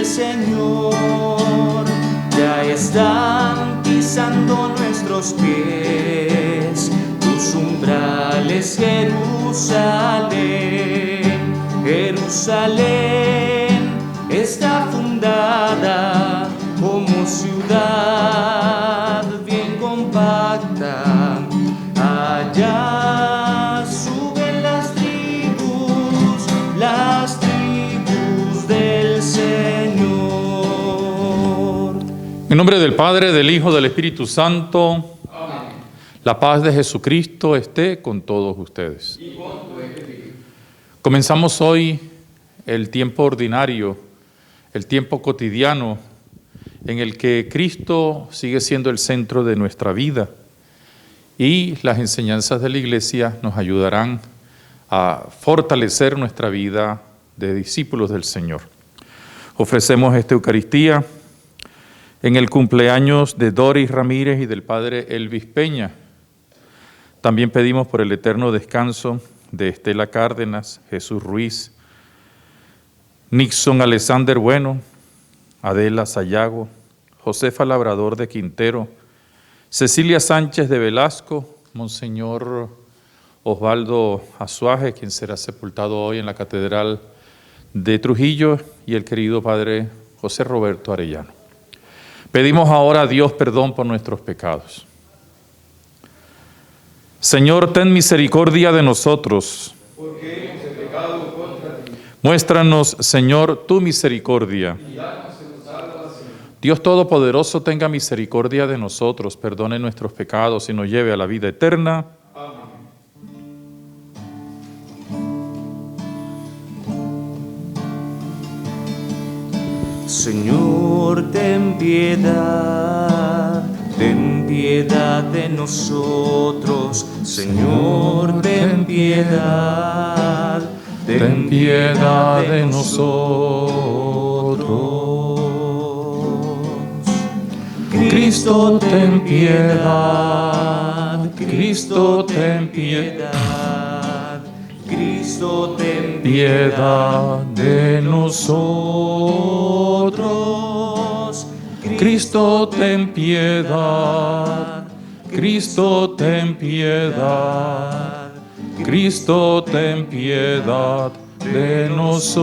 Señor, ya están pisando nuestros pies tus umbrales, Jerusalén. Jerusalén está fundada como ciudad bien compacta. Allá suben las tribus del Señor. En nombre del Padre, del Hijo, del Espíritu Santo. Amén. La paz de Jesucristo esté con todos ustedes. Y con tu espíritu. Comenzamos hoy el tiempo ordinario, el tiempo cotidiano, en el que Cristo sigue siendo el centro de nuestra vida, y las enseñanzas de la Iglesia nos ayudarán a fortalecer nuestra vida de discípulos del Señor. Ofrecemos esta Eucaristía en el cumpleaños de Doris Ramírez y del Padre Elvis Peña. También pedimos por el eterno descanso de Estela Cárdenas, Jesús Ruiz, Nixon Alexander Bueno, Adela Sayago, Josefa Labrador de Quintero, Cecilia Sánchez de Velasco, Monseñor Osvaldo Azuaje, quien será sepultado hoy en la Catedral de Trujillo, y el querido Padre José Roberto Arellano. Pedimos ahora a Dios perdón por nuestros pecados. Señor, ten misericordia de nosotros. Porque hemos pecado contra ti. Muéstranos, Señor, tu misericordia. Y danos en salvación. Dios Todopoderoso, tenga misericordia de nosotros, perdone nuestros pecados y nos lleve a la vida eterna. Amén. Señor, ten piedad de nosotros. Señor, ten piedad de nosotros. Cristo, ten piedad. Cristo, ten piedad. Cristo, ten Piedad de nosotros. Cristo, ten piedad. Cristo, ten piedad. Cristo, ten piedad de nosotros.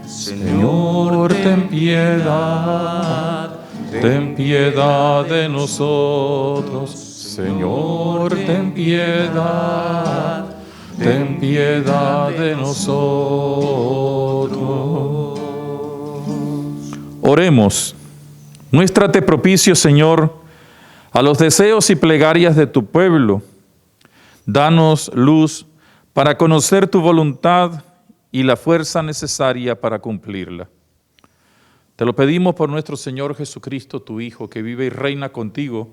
Señor, ten piedad. Ten piedad de nosotros. Señor, ten piedad. Ten piedad de nosotros. Oremos. Muéstrate propicio, Señor, a los deseos y plegarias de tu pueblo. Danos luz para conocer tu voluntad y la fuerza necesaria para cumplirla. Te lo pedimos por nuestro Señor Jesucristo, tu Hijo, que vive y reina contigo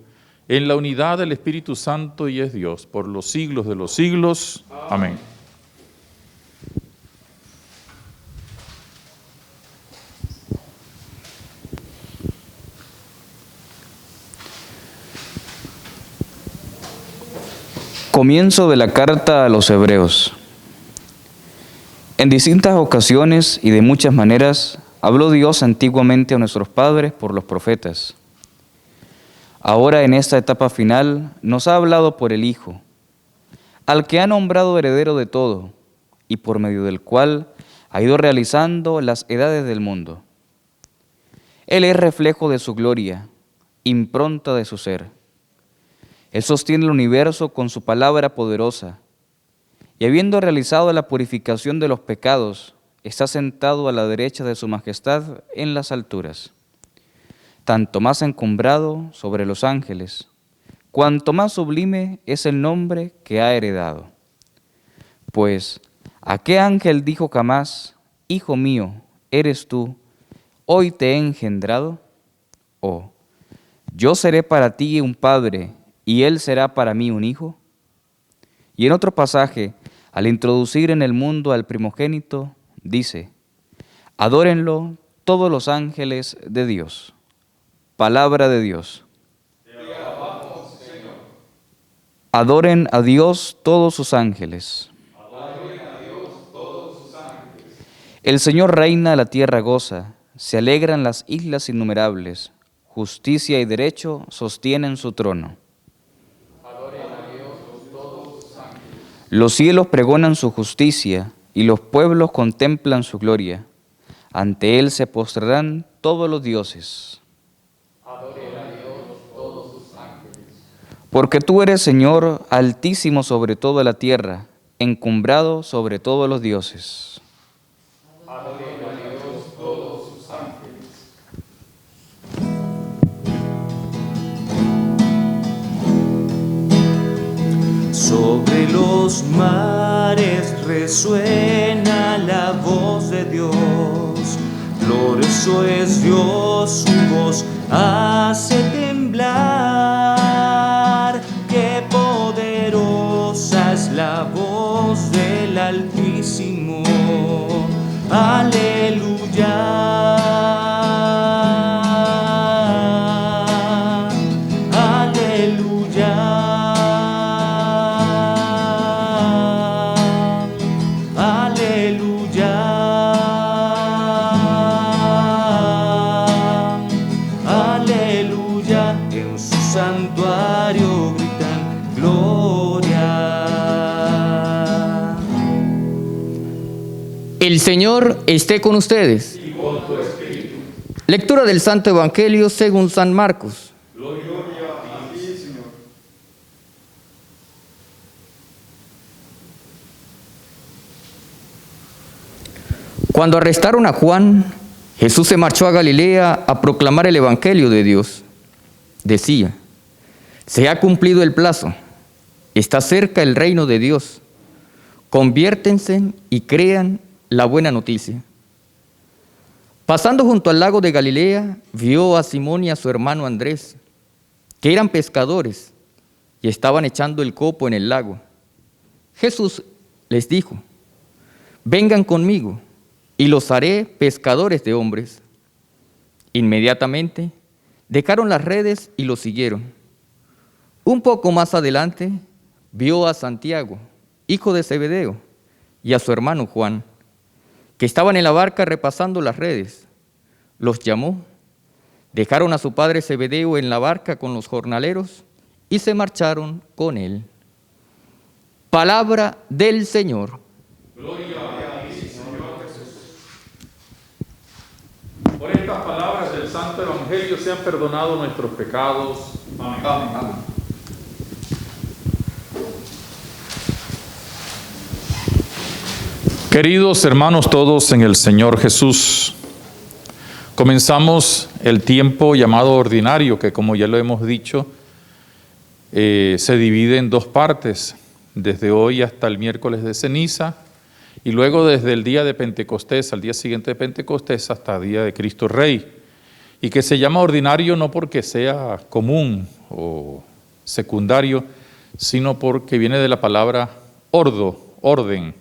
en la unidad del Espíritu Santo y es Dios por los siglos de los siglos. Amén. Comienzo de la carta a los Hebreos. En distintas ocasiones y de muchas maneras habló Dios antiguamente a nuestros padres por los profetas. Ahora, en esta etapa final, nos ha hablado por el Hijo, al que ha nombrado heredero de todo y por medio del cual ha ido realizando las edades del mundo. Él es reflejo de su gloria, impronta de su ser. Él sostiene el universo con su palabra poderosa, y habiendo realizado la purificación de los pecados, está sentado a la derecha de su majestad en las alturas, tanto más encumbrado sobre los ángeles, cuanto más sublime es el nombre que ha heredado. Pues, ¿a qué ángel dijo jamás, Hijo mío, eres tú, hoy te he engendrado? O, yo seré para ti un padre, y él será para mí un hijo. Y en otro pasaje, al introducir en el mundo al primogénito, dice, adórenlo todos los ángeles de Dios. Palabra de Dios. Te alabamos, Señor. Adoren a Dios todos sus ángeles. Adoren a Dios todos sus El Señor reina, la tierra goza, se alegran las islas innumerables, justicia y derecho sostienen su trono. Los cielos pregonan su justicia y los pueblos contemplan su gloria. Ante él se postrarán todos los dioses. Porque tú eres, Señor, altísimo sobre toda la tierra, encumbrado sobre todos los dioses. Sobre los mares resuena la voz de Dios. Glorioso es Dios, su voz hace temblar. Qué poderosa es la voz del Altísimo. Aleluya. Santuario gritan gloria. El Señor esté con ustedes. Y con tu espíritu. Lectura del Santo Evangelio según San Marcos. Gloria a ti, Señor. Cuando arrestaron a Juan, Jesús se marchó a Galilea a proclamar el Evangelio de Dios. Decía: se ha cumplido el plazo, está cerca el reino de Dios. Conviértense y crean la buena noticia. Pasando junto al lago de Galilea, vio a Simón y a su hermano Andrés, que eran pescadores y estaban echando el copo en el lago. Jesús les dijo: vengan conmigo y los haré pescadores de hombres. Inmediatamente dejaron las redes y los siguieron. Un poco más adelante vio a Santiago, hijo de Zebedeo, y a su hermano Juan, que estaban en la barca repasando las redes. Los llamó, dejaron a su padre Zebedeo en la barca con los jornaleros y se marcharon con él. Palabra del Señor. Gloria a ti, Señor Jesús. Por estas palabras del Santo Evangelio sean perdonados nuestros pecados. Amén. Amén. Queridos hermanos todos en el Señor Jesús, comenzamos el tiempo llamado ordinario, que como ya lo hemos dicho, se divide en dos partes, desde hoy hasta el miércoles de ceniza, y luego desde el día de Pentecostés, al día siguiente de Pentecostés, hasta el día de Cristo Rey, y que se llama ordinario no porque sea común o secundario, sino porque viene de la palabra ordo, orden,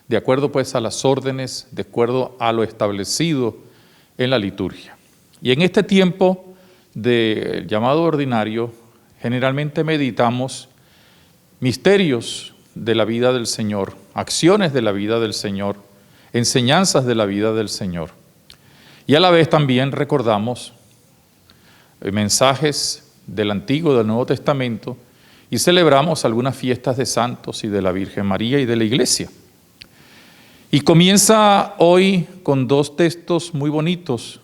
de acuerdo pues a las órdenes, de acuerdo a lo establecido en la liturgia. Y en este tiempo del llamado ordinario, generalmente meditamos misterios de la vida del Señor, acciones de la vida del Señor, enseñanzas de la vida del Señor. Y a la vez también recordamos mensajes del Antiguo y del Nuevo Testamento y celebramos algunas fiestas de santos y de la Virgen María y de la Iglesia. Y comienza hoy con dos textos muy bonitos.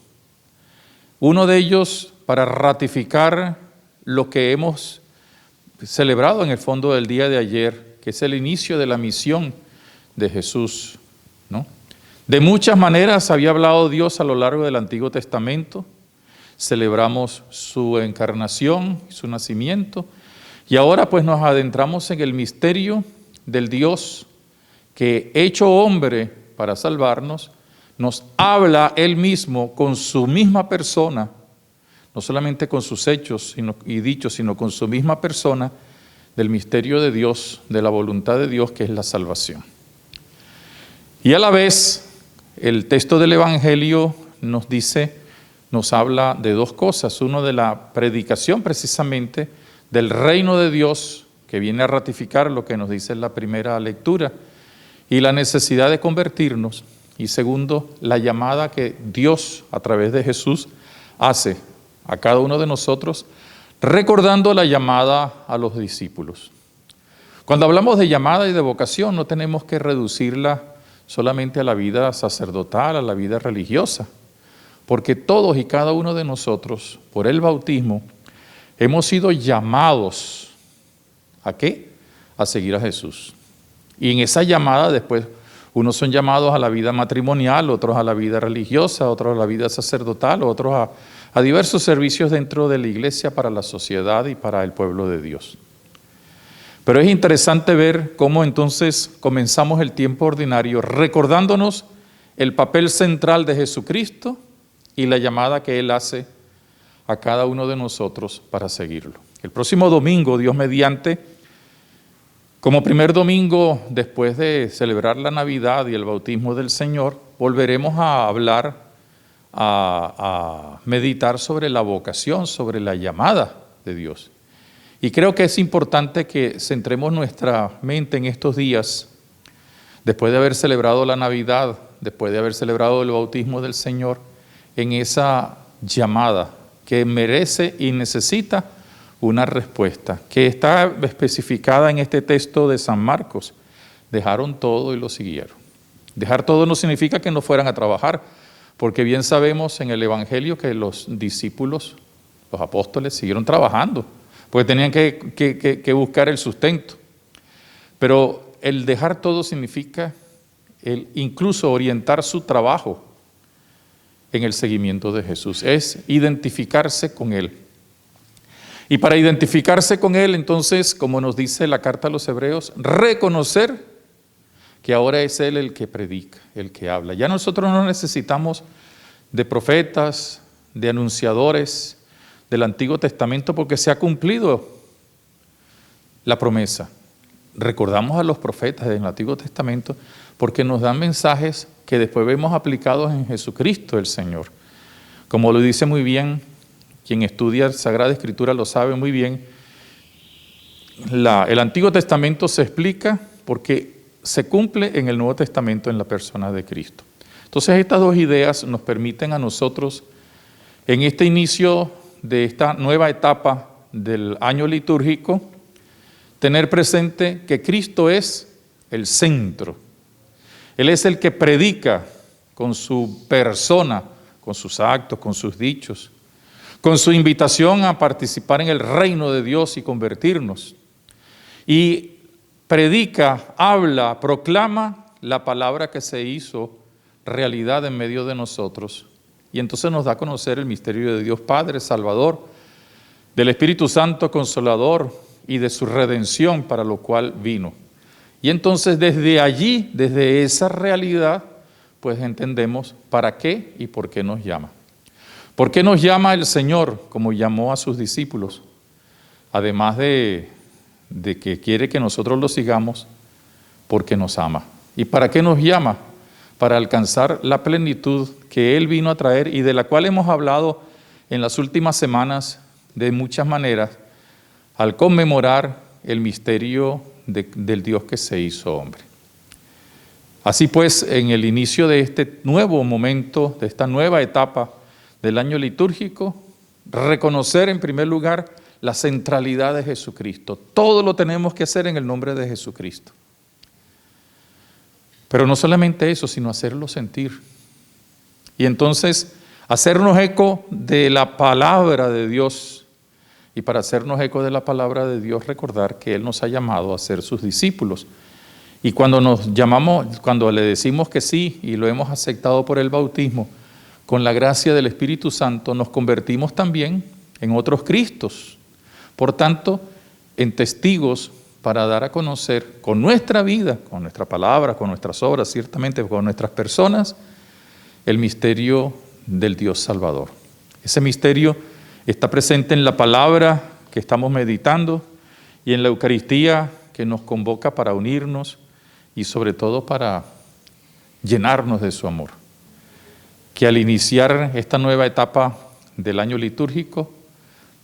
Uno de ellos para ratificar lo que hemos celebrado en el fondo del día de ayer, que es el inicio de la misión de Jesús, ¿no? De muchas maneras había hablado Dios a lo largo del Antiguo Testamento. Celebramos su encarnación, su nacimiento, y ahora pues nos adentramos en el misterio del Dios que, hecho hombre para salvarnos, nos habla Él mismo con su misma persona, no solamente con sus hechos y dichos, sino con su misma persona, del misterio de Dios, de la voluntad de Dios, que es la salvación. Y a la vez, el texto del Evangelio nos habla de dos cosas. Uno, de la predicación precisamente del reino de Dios, que viene a ratificar lo que nos dice en la primera lectura, y la necesidad de convertirnos. Y segundo, la llamada que Dios a través de Jesús hace a cada uno de nosotros, recordando la llamada a los discípulos. Cuando hablamos de llamada y de vocación, no tenemos que reducirla solamente a la vida sacerdotal, a la vida religiosa, porque todos y cada uno de nosotros, por el bautismo, hemos sido llamados ¿a qué? A seguir a Jesús. Y en esa llamada después, unos son llamados a la vida matrimonial, otros a la vida religiosa, otros a la vida sacerdotal, otros a diversos servicios dentro de la iglesia para la sociedad y para el pueblo de Dios. Pero es interesante ver cómo entonces comenzamos el tiempo ordinario recordándonos el papel central de Jesucristo y la llamada que Él hace a cada uno de nosotros para seguirlo. El próximo domingo, Dios mediante, como primer domingo después de celebrar la Navidad y el bautismo del Señor, volveremos a hablar, a meditar sobre la vocación, sobre la llamada de Dios. Y creo que es importante que centremos nuestra mente en estos días, después de haber celebrado la Navidad, después de haber celebrado el bautismo del Señor, en esa llamada que merece y necesita una respuesta, que está especificada en este texto de San Marcos. Dejaron todo y lo siguieron. Dejar todo no significa que no fueran a trabajar, porque bien sabemos en el Evangelio que los discípulos, los apóstoles, siguieron trabajando, porque tenían que buscar el sustento. Pero el dejar todo significa el incluso orientar su trabajo en el seguimiento de Jesús, es identificarse con Él. Y para identificarse con Él, entonces, como nos dice la carta a los Hebreos, reconocer que ahora es Él el que predica, el que habla. Ya nosotros no necesitamos de profetas, de anunciadores del Antiguo Testamento, porque se ha cumplido la promesa. Recordamos a los profetas del Antiguo Testamento porque nos dan mensajes que después vemos aplicados en Jesucristo el Señor. Como lo dice muy bien, quien estudia Sagrada Escritura lo sabe muy bien, el Antiguo Testamento se explica porque se cumple en el Nuevo Testamento en la persona de Cristo. Entonces estas dos ideas nos permiten a nosotros, en este inicio de esta nueva etapa del año litúrgico, tener presente que Cristo es el centro. Él es el que predica con su persona, con sus actos, con sus dichos, con su invitación a participar en el reino de Dios y convertirnos. Y predica, habla, proclama la palabra que se hizo realidad en medio de nosotros. Y entonces nos da a conocer el misterio de Dios Padre, Salvador, del Espíritu Santo Consolador y de su redención para lo cual vino. Y entonces desde allí, desde esa realidad, pues entendemos para qué y por qué nos llama. ¿Por qué nos llama el Señor como llamó a sus discípulos? Además de que quiere que nosotros lo sigamos, porque nos ama. ¿Y para qué nos llama? Para alcanzar la plenitud que Él vino a traer y de la cual hemos hablado en las últimas semanas de muchas maneras, al conmemorar el misterio del Dios que se hizo hombre. Así pues, en el inicio de este nuevo momento, de esta nueva etapa del año litúrgico, reconocer en primer lugar la centralidad de Jesucristo. Todo lo tenemos que hacer en el nombre de Jesucristo. Pero no solamente eso, sino hacerlo sentir. Y entonces, hacernos eco de la palabra de Dios. Y para hacernos eco de la palabra de Dios, recordar que Él nos ha llamado a ser sus discípulos. Y cuando nos llamamos, cuando le decimos que sí y lo hemos aceptado por el bautismo, con la gracia del Espíritu Santo nos convertimos también en otros Cristos. Por tanto, en testigos para dar a conocer con nuestra vida, con nuestra palabra, con nuestras obras, ciertamente con nuestras personas, el misterio del Dios Salvador. Ese misterio está presente en la palabra que estamos meditando y en la Eucaristía que nos convoca para unirnos y sobre todo para llenarnos de su amor. Que al iniciar esta nueva etapa del año litúrgico,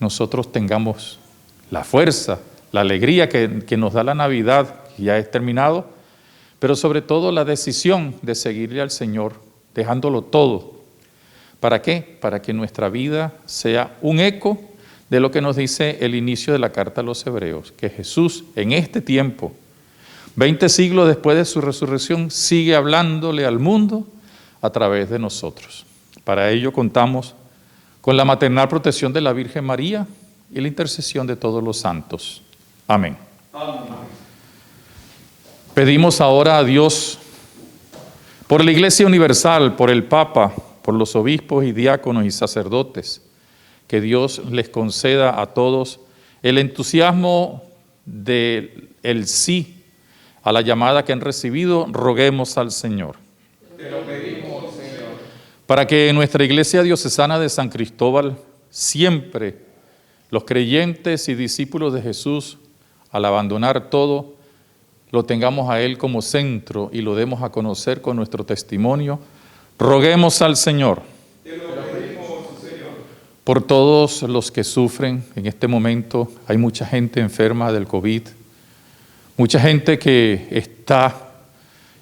nosotros tengamos la fuerza, la alegría que nos da la Navidad, que ya es terminado, pero sobre todo la decisión de seguirle al Señor, dejándolo todo. ¿Para qué? Para que nuestra vida sea un eco de lo que nos dice el inicio de la carta a los Hebreos, que Jesús en este tiempo, 20 siglos después de su resurrección, sigue hablándole al mundo a través de nosotros. Para ello contamos con la maternal protección de la Virgen María y la intercesión de todos los santos. Amén. Pedimos ahora a Dios por la Iglesia Universal, por el Papa, por los obispos y diáconos y sacerdotes, que Dios les conceda a todos el entusiasmo del sí a la llamada que han recibido. Roguemos al Señor. Te lo pedimos, Señor. Para que en nuestra Iglesia Diocesana de San Cristóbal siempre los creyentes y discípulos de Jesús, al abandonar todo, lo tengamos a Él como centro y lo demos a conocer con nuestro testimonio. Roguemos al Señor. Te lo pedimos, Señor. Por todos los que sufren en este momento, hay mucha gente enferma del COVID, mucha gente que está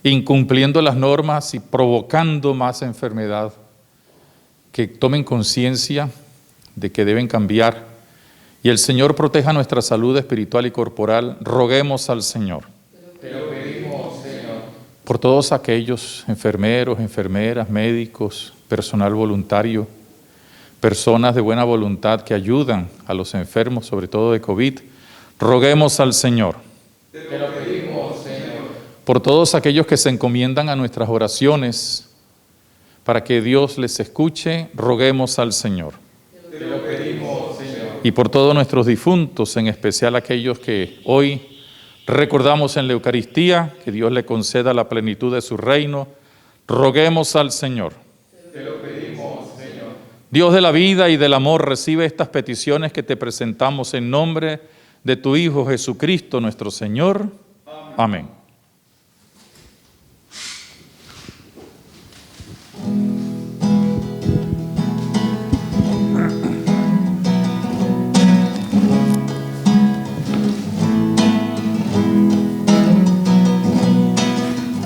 incumpliendo las normas y provocando más enfermedad, que tomen conciencia de que deben cambiar y el Señor proteja nuestra salud espiritual y corporal. Roguemos al Señor. Te lo pedimos, Señor. Por todos aquellos enfermeros, enfermeras, médicos, personal voluntario, personas de buena voluntad que ayudan a los enfermos, sobre todo de COVID, roguemos al Señor. Te lo pedimos, Señor. Por todos aquellos que se encomiendan a nuestras oraciones, para que Dios les escuche, roguemos al Señor. Te lo pedimos, Señor. Y por todos nuestros difuntos, en especial aquellos que hoy recordamos en la Eucaristía, que Dios le conceda la plenitud de su reino, roguemos al Señor. Te lo pedimos, Señor. Dios de la vida y del amor, recibe estas peticiones que te presentamos en nombre de tu Hijo Jesucristo, nuestro Señor. Amén.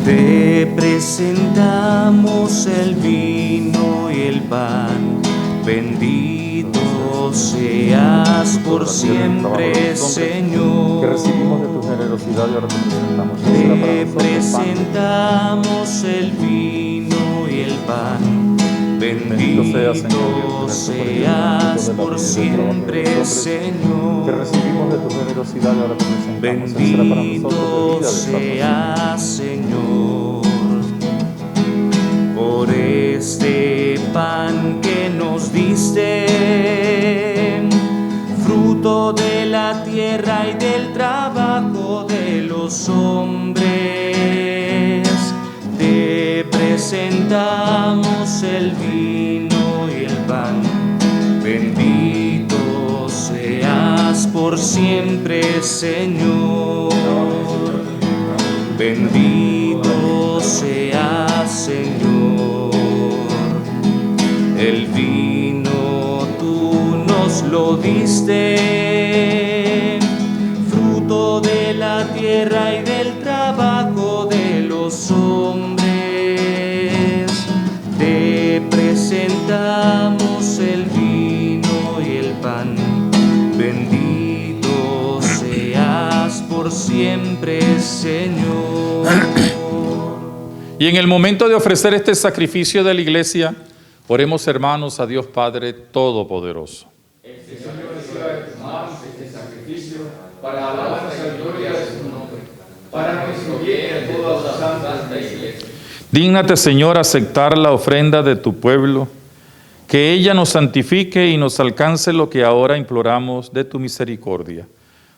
Te presentamos el vino y el pan, bendito seas por siempre, Señor. Que recibimos de tu generosidad y ahora te presentamos. Te presentamos el vino y el pan, bendito seas por siempre, Señor. Que recibimos de tu generosidad y ahora te presentamos. Bendito seas, Señor, por este pan que nos diste, fruto de la tierra y del trabajo de los hombres. Te presentamos el vino y el pan, bendito seas por siempre, Señor. Bendito seas, Señor. El vino tú nos lo diste, fruto de la tierra y del trabajo de los hombres. Te presentamos el vino y el pan, bendito seas por siempre, Señor. Y en el momento de ofrecer este sacrificio de la iglesia, oremos, hermanos, a Dios Padre Todopoderoso. Este Señor reciba de tus manos este sacrificio para alabanza y gloria de su nombre, para nuestro bien y todas las santas de la iglesia. Dígnate, Señor, aceptar la ofrenda de tu pueblo, que ella nos santifique y nos alcance lo que ahora imploramos de tu misericordia.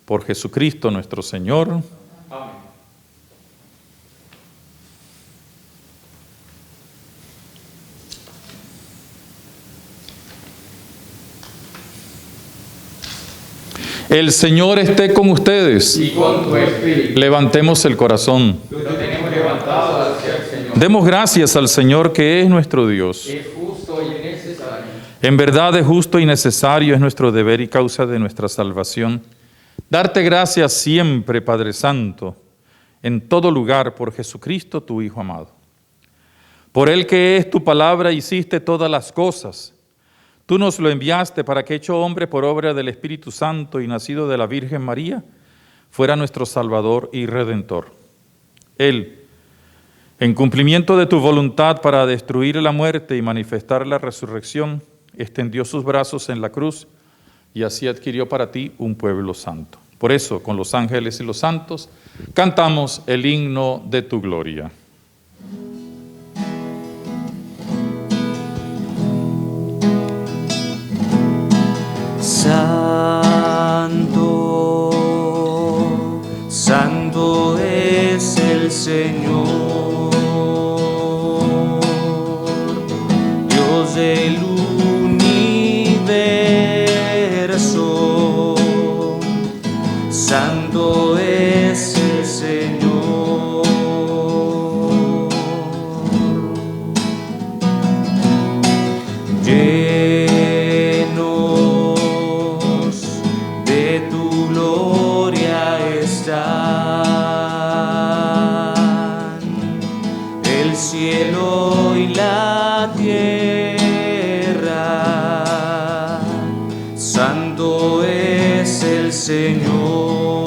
Por Jesucristo nuestro Señor. Amén. El Señor esté con ustedes. Y con tu espíritu. Levantemos el corazón. Lo tenemos levantado hacia el Señor. Demos gracias al Señor, que es nuestro Dios. Es justo y necesario. En verdad es justo y necesario, es nuestro deber y causa de nuestra salvación. Darte gracias siempre, Padre Santo, en todo lugar por Jesucristo, tu Hijo amado. Por Él que es tu palabra hiciste todas las cosas. Tú nos lo enviaste para que, hecho hombre por obra del Espíritu Santo y nacido de la Virgen María, fuera nuestro Salvador y Redentor. Él, en cumplimiento de tu voluntad para destruir la muerte y manifestar la resurrección, extendió sus brazos en la cruz y así adquirió para ti un pueblo santo. Por eso, con los ángeles y los santos, cantamos el himno de tu gloria. Santo, santo es el Señor, Dios del universo. Santo es el Señor. El cielo y la tierra, santo es el Señor.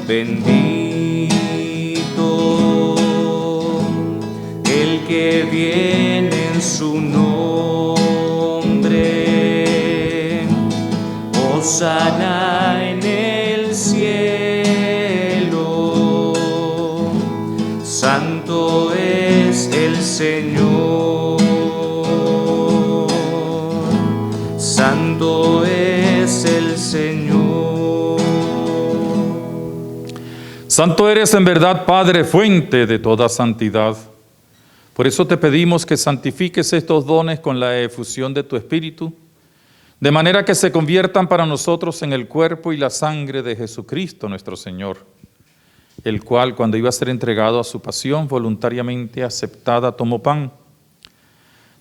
Bendito el que viene en su nombre, hosana en el cielo, santo es el Señor, santo es el Señor. Santo eres en verdad, Padre, fuente de toda santidad. Por eso te pedimos que santifiques estos dones con la efusión de tu Espíritu, de manera que se conviertan para nosotros en el cuerpo y la sangre de Jesucristo nuestro Señor, el cual, cuando iba a ser entregado a su pasión, voluntariamente aceptada, tomó pan.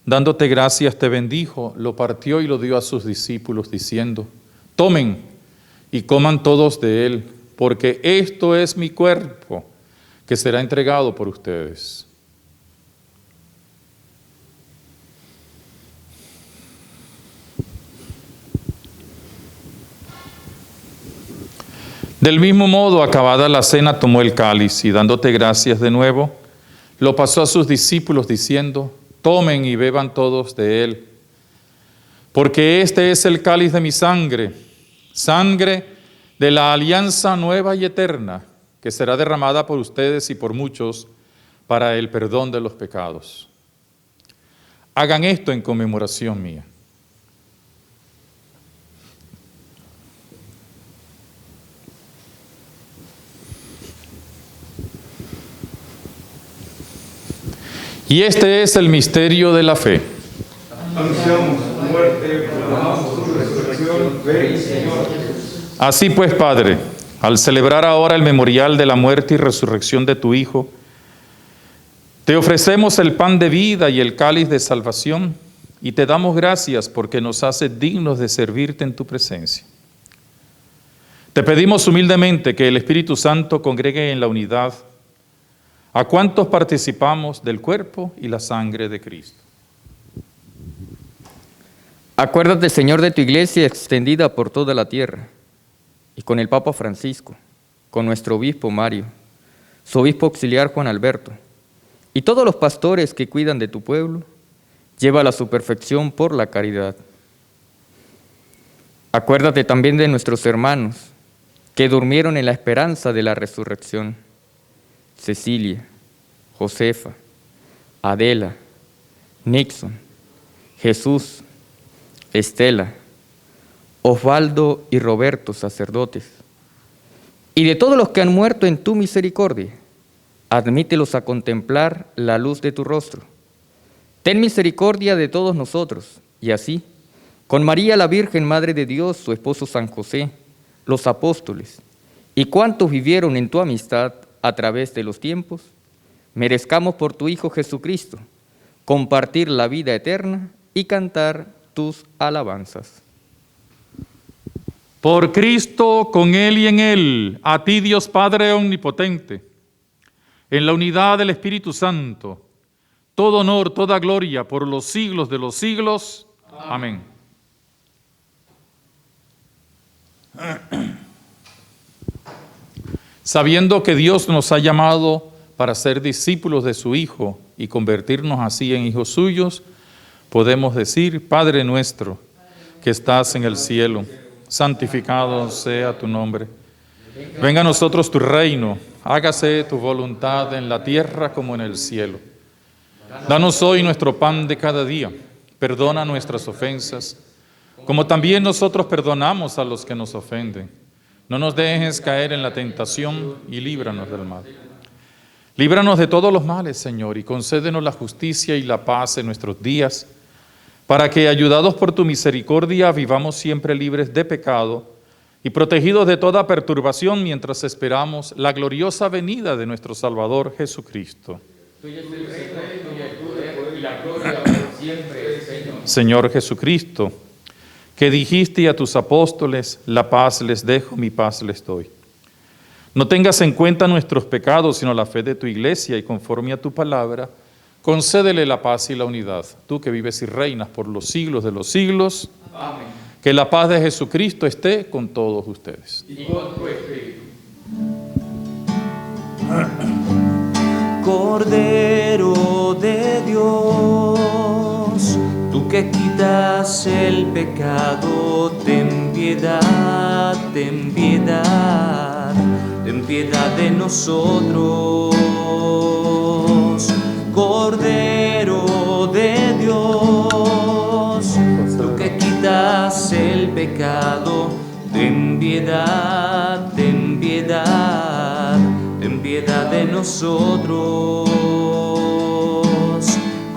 Dándote gracias, te bendijo, lo partió y lo dio a sus discípulos, diciendo: tomen y coman todos de él, porque esto es mi cuerpo, que será entregado por ustedes. Del mismo modo, acabada la cena, tomó el cáliz y dándote gracias de nuevo, lo pasó a sus discípulos diciendo: tomen y beban todos de él, porque este es el cáliz de mi sangre, sangre de la alianza nueva y eterna, que será derramada por ustedes y por muchos para el perdón de los pecados. Hagan esto en conmemoración mía. Y este es el misterio de la fe. Anunciamos tu muerte, proclamamos tu resurrección. Ven, Señor. Así pues, Padre, al celebrar ahora el memorial de la muerte y resurrección de tu Hijo, te ofrecemos el pan de vida y el cáliz de salvación y te damos gracias porque nos haces dignos de servirte en tu presencia. Te pedimos humildemente que el Espíritu Santo congregue en la unidad a cuantos participamos del cuerpo y la sangre de Cristo. Acuérdate, Señor, de tu iglesia extendida por toda la tierra, y con el Papa Francisco, con nuestro obispo Mario, su obispo auxiliar Juan Alberto, y todos los pastores que cuidan de tu pueblo, llévala a su perfección por la caridad. Acuérdate también de nuestros hermanos que durmieron en la esperanza de la resurrección: Cecilia, Josefa, Adela, Nixon, Jesús, Estela, Osvaldo y Roberto, sacerdotes, y de todos los que han muerto en tu misericordia, admítelos a contemplar la luz de tu rostro. Ten misericordia de todos nosotros, y así, con María la Virgen, Madre de Dios, su esposo San José, los apóstoles, y cuantos vivieron en tu amistad a través de los tiempos, merezcamos por tu Hijo Jesucristo compartir la vida eterna y cantar tus alabanzas. Por Cristo, con Él y en Él, a ti Dios Padre omnipotente, en la unidad del Espíritu Santo, todo honor, toda gloria por los siglos de los siglos. Amén. Sabiendo que Dios nos ha llamado para ser discípulos de su Hijo y convertirnos así en hijos suyos, podemos decir: Padre nuestro, que estás en el cielo, santificado sea tu nombre. Venga a nosotros tu reino, hágase tu voluntad en la tierra como en el cielo. Danos hoy nuestro pan de cada día, perdona nuestras ofensas, como también nosotros perdonamos a los que nos ofenden. No nos dejes caer en la tentación y líbranos del mal. Líbranos de todos los males, Señor, y concédenos la justicia y la paz en nuestros días, para que, ayudados por tu misericordia, vivamos siempre libres de pecado y protegidos de toda perturbación mientras esperamos la gloriosa venida de nuestro Salvador Jesucristo. Tuyo es el reino y el poder y la gloria por siempre, Señor. Señor Jesucristo, que dijiste a tus apóstoles: la paz les dejo, mi paz les doy. No tengas en cuenta nuestros pecados, sino la fe de tu iglesia, y conforme a tu palabra, concédele la paz y la unidad, tú que vives y reinas por los siglos de los siglos. Amén. Que la paz de Jesucristo esté con todos ustedes. Y con tu espíritu. Cordero de Dios, tú que quitas el pecado, ten piedad, ten piedad, ten piedad de nosotros. Cordero de Dios, tú que quitas el pecado, ten piedad, ten piedad, ten piedad de nosotros.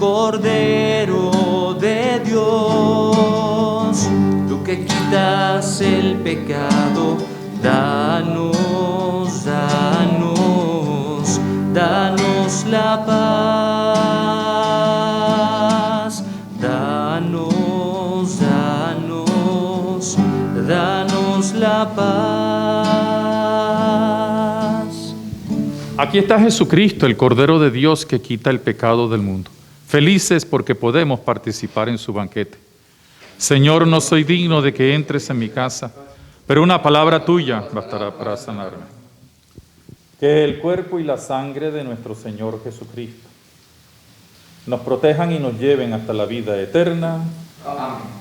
Cordero de Dios, tú que quitas el pecado, danos, danos, danos la paz. Danos, danos, danos la paz. Aquí está Jesucristo, el Cordero de Dios que quita el pecado del mundo. Felices porque podemos participar en su banquete. Señor, no soy digno de que entres en mi casa, pero una palabra tuya bastará para sanarme. Que el cuerpo y la sangre de nuestro Señor Jesucristo nos protejan y nos lleven hasta la vida eterna. Amén.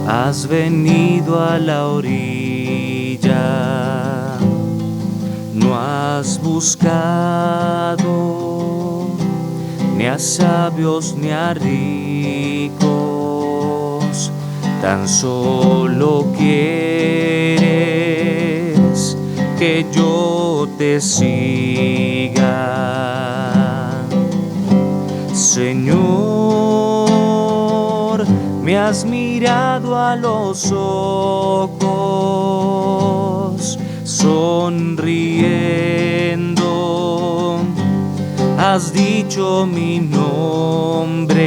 Has venido a la orilla, no has buscado ni a sabios ni a ricos, tan solo quieres que yo te siga. Señor, me has mirado a los ojos, sonriendo, has dicho mi nombre.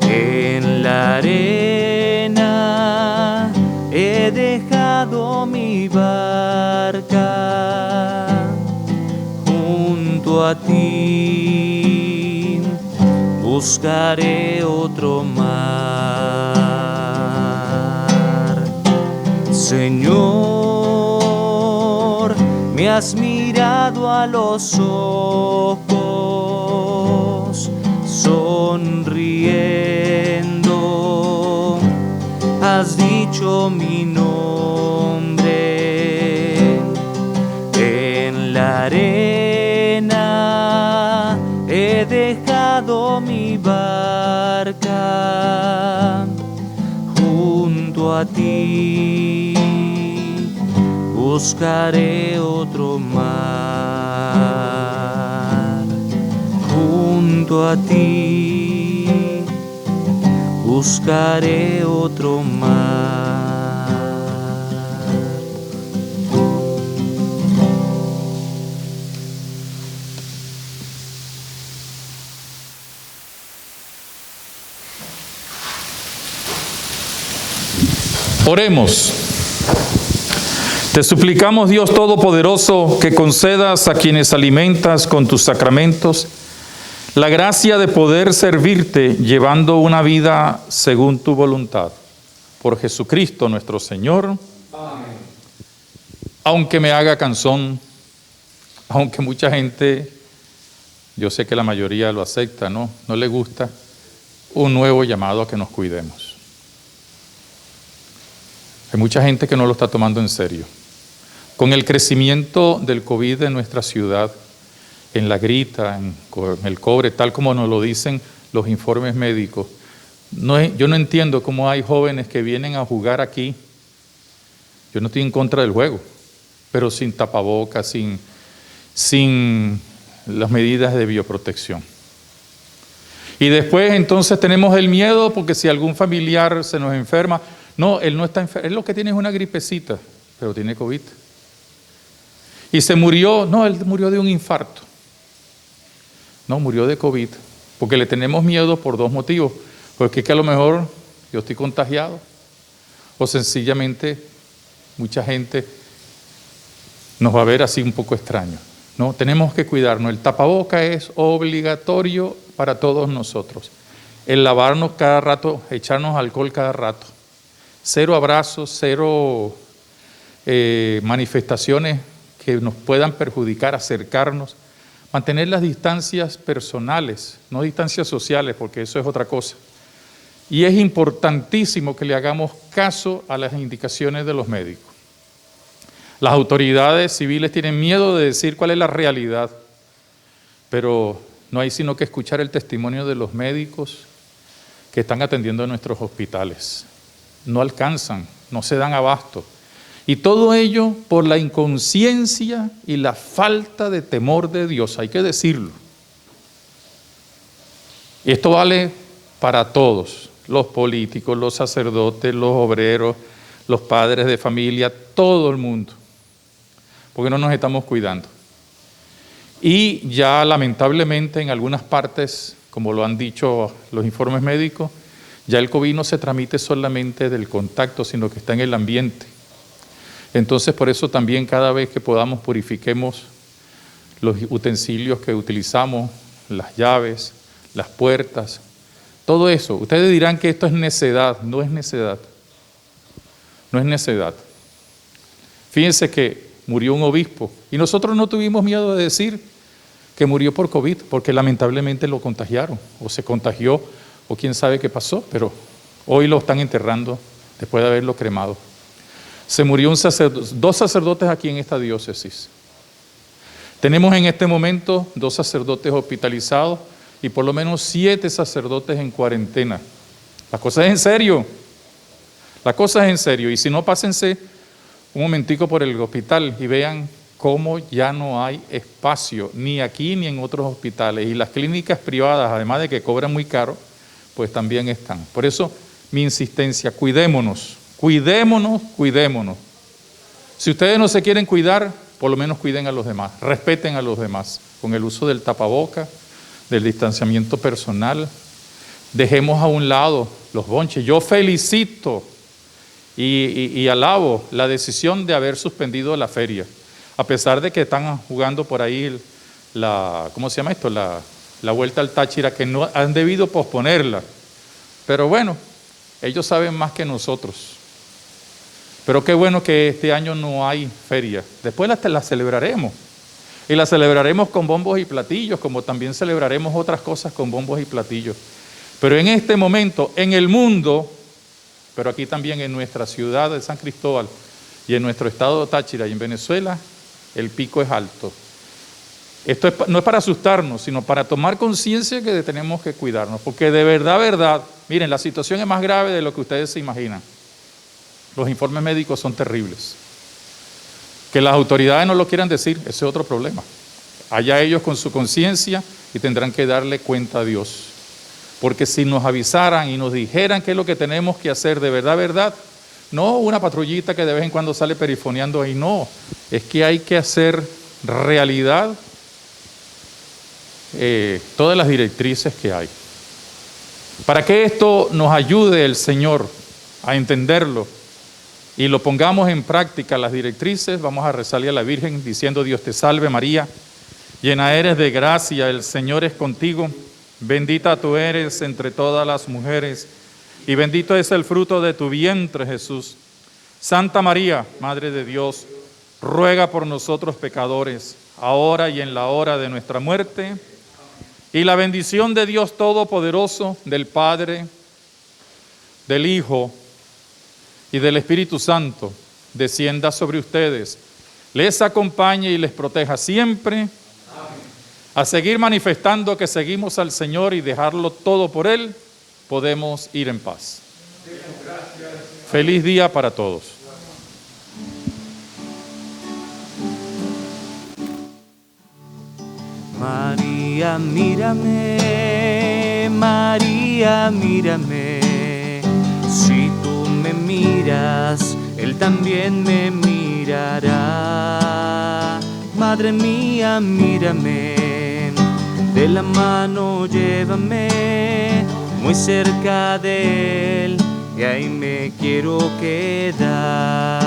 En la arena he dejado mi barca, junto a ti buscaré otro mar. Señor, me has mirado a los ojos, sonriendo, has dicho mi nombre. En la arena he dejado mi barca, junto a ti buscaré otro mar. Junto a ti buscaré otro mar. Oremos. Te suplicamos, Dios Todopoderoso, que concedas a quienes alimentas con tus sacramentos la gracia de poder servirte llevando una vida según tu voluntad. Por Jesucristo nuestro Señor. Amén. Aunque me haga cansón, aunque mucha gente, yo sé que la mayoría lo acepta, no le gusta, un nuevo llamado a que nos cuidemos. Hay mucha gente que no lo está tomando en serio. Con el crecimiento del COVID en nuestra ciudad, en la grita, en el cobre, tal como nos lo dicen los informes médicos, yo no entiendo cómo hay jóvenes que vienen a jugar aquí. Yo no estoy en contra del juego, pero sin tapabocas, sin las medidas de bioprotección. Y después entonces tenemos el miedo porque si algún familiar se nos enferma, no, él no está enfermo, él lo que tiene es una gripecita, pero tiene COVID. Y se murió, no, él murió de un infarto. No, murió de COVID, porque le tenemos miedo por dos motivos. Porque es que a lo mejor yo estoy contagiado, o sencillamente mucha gente nos va a ver así un poco extraño. No, tenemos que cuidarnos. El tapaboca es obligatorio para todos nosotros. El lavarnos cada rato, echarnos alcohol cada rato. Cero abrazos, cero manifestaciones que nos puedan perjudicar, acercarnos. Mantener las distancias personales, no distancias sociales, porque eso es otra cosa. Y es importantísimo que le hagamos caso a las indicaciones de los médicos. Las autoridades civiles tienen miedo de decir cuál es la realidad, pero no hay sino que escuchar el testimonio de los médicos que están atendiendo en nuestros hospitales. No alcanzan, no se dan abasto. Y todo ello por la inconsciencia y la falta de temor de Dios, hay que decirlo. Y esto vale para todos, los políticos, los sacerdotes, los obreros, los padres de familia, todo el mundo, porque no nos estamos cuidando. Y ya lamentablemente en algunas partes, como lo han dicho los informes médicos, ya el COVID no se transmite solamente del contacto, sino que está en el ambiente. Entonces, por eso también cada vez que podamos purifiquemos los utensilios que utilizamos, las llaves, las puertas, todo eso. Ustedes dirán que esto es necedad, no es necedad. No es necedad. Fíjense que murió un obispo y nosotros no tuvimos miedo de decir que murió por COVID, porque lamentablemente lo contagiaron o se contagió o quién sabe qué pasó, pero hoy lo están enterrando después de haberlo cremado. Se murió dos sacerdotes aquí en esta diócesis. Tenemos en este momento 2 sacerdotes hospitalizados y por lo menos 7 sacerdotes en cuarentena. La cosa es en serio. La cosa es en serio. Y si no, pásense un momentico por el hospital y vean cómo ya no hay espacio, ni aquí ni en otros hospitales. Y las clínicas privadas, además de que cobran muy caro, pues también están. Por eso mi insistencia, cuidémonos, cuidémonos, cuidémonos. Si ustedes no se quieren cuidar, por lo menos cuiden a los demás, respeten a los demás, con el uso del tapaboca, del distanciamiento personal. Dejemos a un lado los bonches. Yo felicito y alabo la decisión de haber suspendido la feria, a pesar de que están jugando por ahí ¿cómo se llama esto? La Vuelta al Táchira, que no han debido posponerla. Pero bueno, ellos saben más que nosotros. Pero qué bueno que este año no hay feria. Después la celebraremos. Y la celebraremos con bombos y platillos, como también celebraremos otras cosas con bombos y platillos. Pero en este momento, en el mundo, pero aquí también en nuestra ciudad de San Cristóbal y en nuestro estado de Táchira y en Venezuela, el pico es alto. Esto no es para asustarnos, sino para tomar conciencia que tenemos que cuidarnos. Porque de verdad, miren, la situación es más grave de lo que ustedes se imaginan. Los informes médicos son terribles. Que las autoridades no lo quieran decir, ese es otro problema. Allá ellos con su conciencia y tendrán que darle cuenta a Dios. Porque si nos avisaran y nos dijeran qué es lo que tenemos que hacer de verdad, no una patrullita que de vez en cuando sale perifoneando ahí, no. Es que hay que hacer realidad todas las directrices que hay. Para que esto nos ayude el Señor a entenderlo y lo pongamos en práctica las directrices, vamos a rezarle a la Virgen diciendo: Dios te salve María, llena eres de gracia, el Señor es contigo, bendita tú eres entre todas las mujeres y bendito es el fruto de tu vientre Jesús. Santa María, Madre de Dios, ruega por nosotros pecadores, ahora y en la hora de nuestra muerte. Y la bendición de Dios Todopoderoso, del Padre, del Hijo y del Espíritu Santo, descienda sobre ustedes, les acompañe y les proteja siempre. Amén. A seguir manifestando que seguimos al Señor y dejarlo todo por Él, podemos ir en paz. Feliz día para todos. María, mírame, María, mírame. Si tú me miras, Él también me mirará. Madre mía, mírame, de la mano llévame muy cerca de Él, y ahí me quiero quedar.